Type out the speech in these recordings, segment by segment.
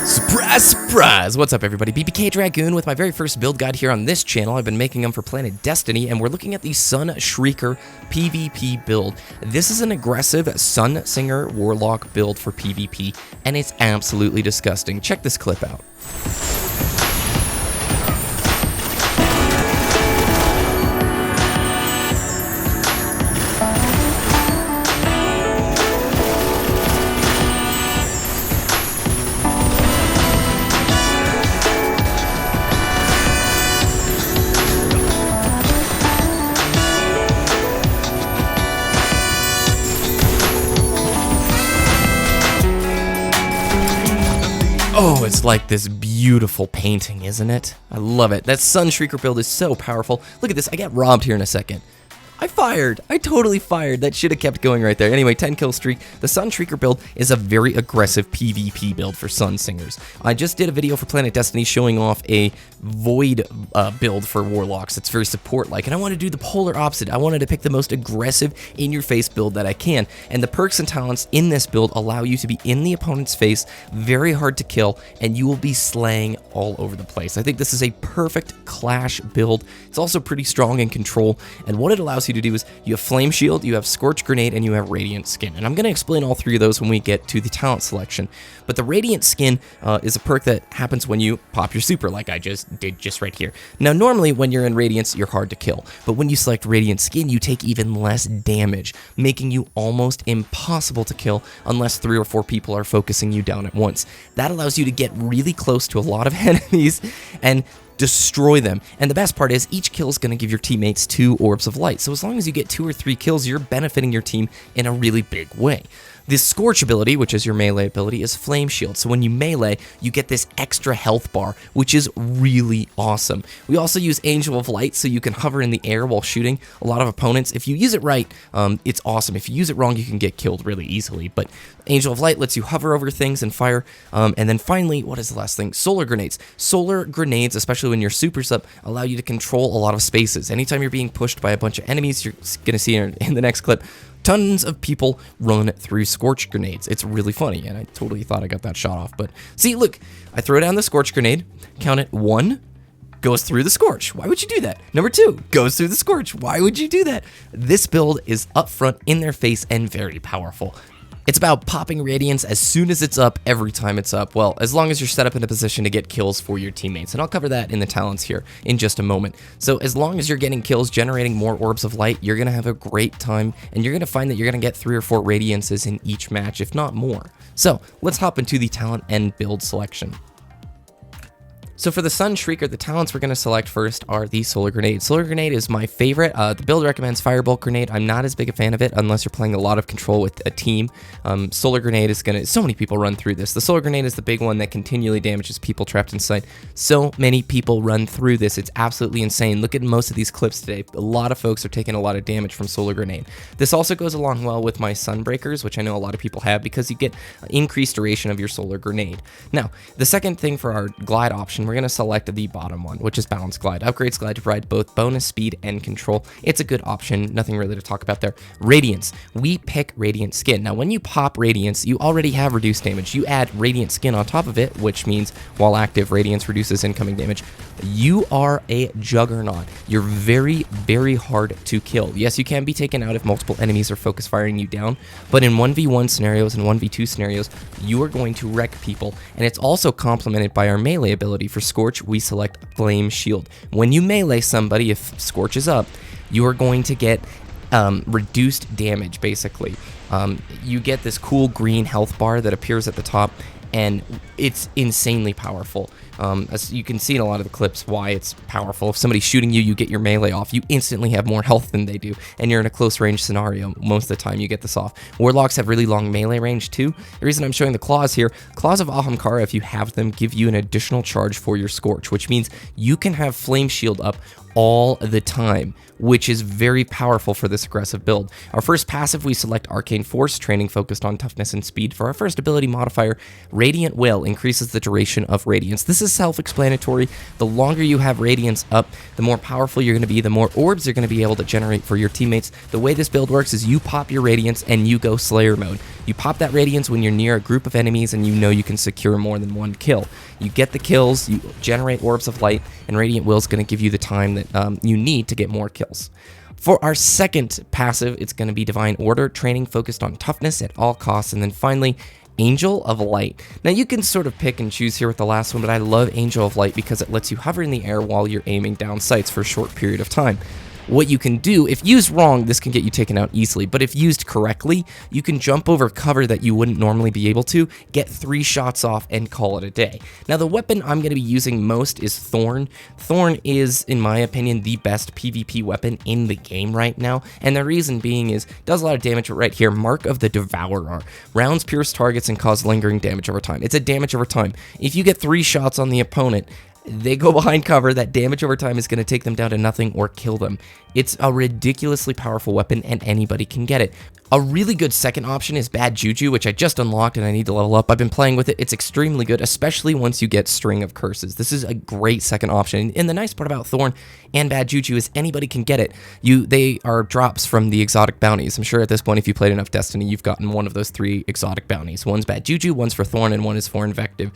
Surprise, surprise! What's up, everybody? BBKDRAGOON with my very first build guide here on this channel. I've been making them for PlanetDestiny, and we're looking at the Sun Shrieker PvP build. This is an aggressive Sun Singer Warlock build for PvP, and it's absolutely disgusting. Check this clip out. Oh, it's like this beautiful painting, isn't it? I love it. That Sun Shrieker build is so powerful. Look at this. I got robbed here in a second. I fired. I totally fired. That should have kept going right there. Anyway, 10 kill streak. The Sun Shrieker build is a very aggressive PvP build for Sun Singers. I just did a video for PlanetDestiny showing off a Void build for Warlocks. It's very support-like, and I want to do the polar opposite. I wanted to pick the most aggressive, in-your-face build that I can, and the perks and talents in this build allow you to be in the opponent's face, very hard to kill, and you will be slaying all over the place. I think this is a perfect clash build. It's also pretty strong in control, and what it allows you to do is you have Flame Shield, you have Scorch Grenade, and you have Radiant Skin. And I'm going to explain all three of those when we get to the talent selection. But the Radiant Skin is a perk that happens when you pop your super, like I just did just right here. Now, normally when you're in Radiance, you're hard to kill. But when you select Radiant Skin, you take even less damage, making you almost impossible to kill unless 3 or 4 people are focusing you down at once. That allows you to get really close to a lot of enemies and destroy them. And the best part is each kill is going to give your teammates 2 orbs of light. So as long as you get 2 or 3 kills, you're benefiting your team in a really big way. The Scorch ability, which is your melee ability, is Flame Shield. So when you melee, you get this extra health bar, which is really awesome. We also use Angel of Light, so you can hover in the air while shooting a lot of opponents. If you use it right, it's awesome. If you use it wrong, you can get killed really easily. But Angel of Light lets you hover over things and fire. And then finally, what is the last thing? Solar Grenades. Solar Grenades, especially when you're supers up, allow you to control a lot of spaces. Anytime you're being pushed by a bunch of enemies, you're going to see in the next clip, tons of people run through Scorch Grenades. It's really funny, and I totally thought I got that shot off. But see, look, I throw down the Scorch Grenade, count it 1, goes through the Scorch. Why would you do that? Number 2, goes through the Scorch. Why would you do that? This build is up front, in their face, and very powerful. It's about popping Radiance as soon as it's up, every time it's up. Well, as long as you're set up in a position to get kills for your teammates. And I'll cover that in the talents here in just a moment. So as long as you're getting kills, generating more orbs of light, you're going to have a great time. And you're going to find that you're going to get 3 or 4 Radiances in each match, if not more. So let's hop into the talent and build selection. So for the Sun Shrieker, the talents we're going to select first are the Solar Grenade. Solar Grenade is my favorite. The build recommends Firebolt Grenade. I'm not as big a fan of it unless you're playing a lot of control with a team. Solar Grenade is going to... So many people run through this. The Solar Grenade is the big one that continually damages people trapped inside. So many people run through this. It's absolutely insane. Look at most of these clips today. A lot of folks are taking a lot of damage from Solar Grenade. This also goes along well with my Sunbreakers, which I know a lot of people have because you get increased duration of your Solar Grenade. Now, the second thing for our glide option, we're going to select the bottom one, which is Balanced Glide. Upgrades Glide to provide both bonus speed and control. It's a good option, nothing really to talk about there. Radiance. We pick Radiant Skin. Now, when you pop Radiance, you already have reduced damage. You add Radiant Skin on top of it, which means while active, Radiance reduces incoming damage. You are a juggernaut. You're very, very hard to kill. Yes, you can be taken out if multiple enemies are focus firing you down, but in 1v1 scenarios and 1v2 scenarios, you are going to wreck people, and it's also complemented by our melee ability. For Scorch, we select Flame Shield. When you melee somebody, if Scorch is up, you are going to get reduced damage, basically. You get this cool green health bar that appears at the top, and it's insanely powerful. As you can see in a lot of the clips why it's powerful. If somebody's shooting you, you get your melee off. You instantly have more health than they do, and you're in a close range scenario. Most of the time you get this off. Warlocks have really long melee range too. The reason I'm showing the claws here, Claws of Ahamkara, if you have them, give you an additional charge for your Scorch, which means you can have Flame Shield up all the time, which is very powerful for this aggressive build. Our first passive, we select Arcane Force, training focused on toughness and speed. For our first ability modifier, Radiant Will increases the duration of Radiance. This is self-explanatory. The longer you have Radiance up, the more powerful you're going to be, the more orbs you're going to be able to generate for your teammates. The way this build works is you pop your Radiance and you go Slayer mode. You pop that Radiance when you're near a group of enemies and you know you can secure more than one kill. You get the kills, you generate Orbs of Light, and Radiant Will is going to give you the time that you need to get more kills. For our second passive, it's going to be Divine Order, training focused on toughness at all costs, and then finally, Angel of Light. Now you can sort of pick and choose here with the last one, but I love Angel of Light because it lets you hover in the air while you're aiming down sights for a short period of time. What you can do, if used wrong, this can get you taken out easily, but if used correctly, you can jump over cover that you wouldn't normally be able to, get 3 shots off, and call it a day. Now, the weapon I'm going to be using most is Thorn. Thorn is, in my opinion, the best PvP weapon in the game right now, and the reason being is, it does a lot of damage right here. Mark of the Devourer. Rounds pierce targets and cause lingering damage over time. It's a damage over time. If you get 3 shots on the opponent, they go behind cover, that damage over time is going to take them down to nothing or kill them. It's a ridiculously powerful weapon and anybody can get it. A really good second option is Bad Juju, which I just unlocked and I need to level up. I've been playing with it. It's extremely good, especially once you get String of Curses. This is a great second option. And the nice part about Thorn and Bad Juju is anybody can get it. They are drops from the exotic bounties. I'm sure at this point, if you played enough Destiny, you've gotten one of those 3 exotic bounties. One's Bad Juju, one's for Thorn, and one is for Invective.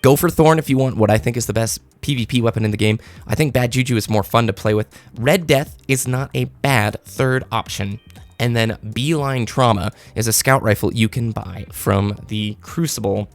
Go for Thorn if you want what I think is the best PvP weapon in the game. I think Bad Juju is more fun to play with. Red Death is not a bad third option. And then Beeline Trauma is a scout rifle you can buy from the Crucible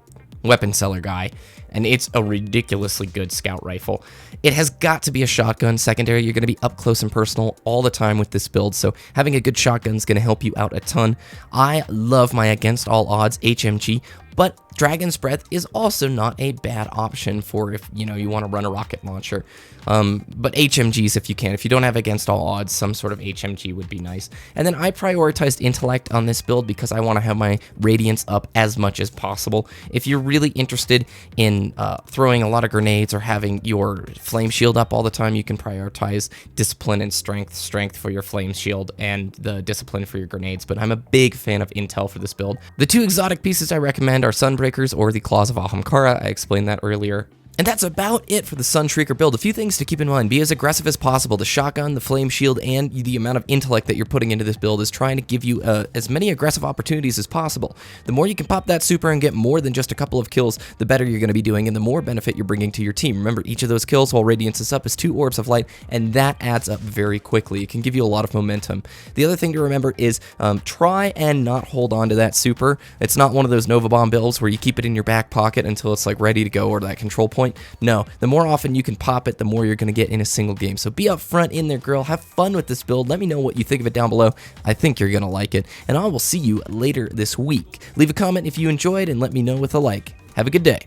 weapon seller guy, and it's a ridiculously good scout rifle. It has got to be a shotgun secondary. You're going to be up close and personal all the time with this build, so having a good shotgun is going to help you out a ton. I love my Against All Odds HMG, but Dragon's Breath is also not a bad option for if you want to run a rocket launcher. But HMGs if you can. If you don't have Against All Odds, some sort of HMG would be nice. And then I prioritized Intellect on this build because I want to have my Radiance up as much as possible. If you're really interested in throwing a lot of grenades or having your Flame Shield up all the time, you can prioritize Discipline and Strength. Strength for your Flame Shield and the Discipline for your grenades. But I'm a big fan of Intel for this build. The 2 exotic pieces I recommend are Sunbreakers or the Claws of Ahamkara. I explained that earlier. And that's about it for the Sun Shrieker build. A few things to keep in mind. Be as aggressive as possible. The shotgun, the flame shield, and the amount of intellect that you're putting into this build is trying to give you as many aggressive opportunities as possible. The more you can pop that super and get more than just a couple of kills, the better you're going to be doing and the more benefit you're bringing to your team. Remember, each of those kills while Radiance is up is 2 Orbs of Light, and that adds up very quickly. It can give you a lot of momentum. The other thing to remember is try and not hold on to that super. It's not one of those Nova Bomb builds where you keep it in your back pocket until it's like ready to go or that control point. No, the more often you can pop it, the more you're going to get in a single game. So be up front in there, girl. Have fun with this build. Let me know what you think of it down below. I think you're going to like it, and I will see you later this week. Leave a comment if you enjoyed and let me know with a like. Have a good day.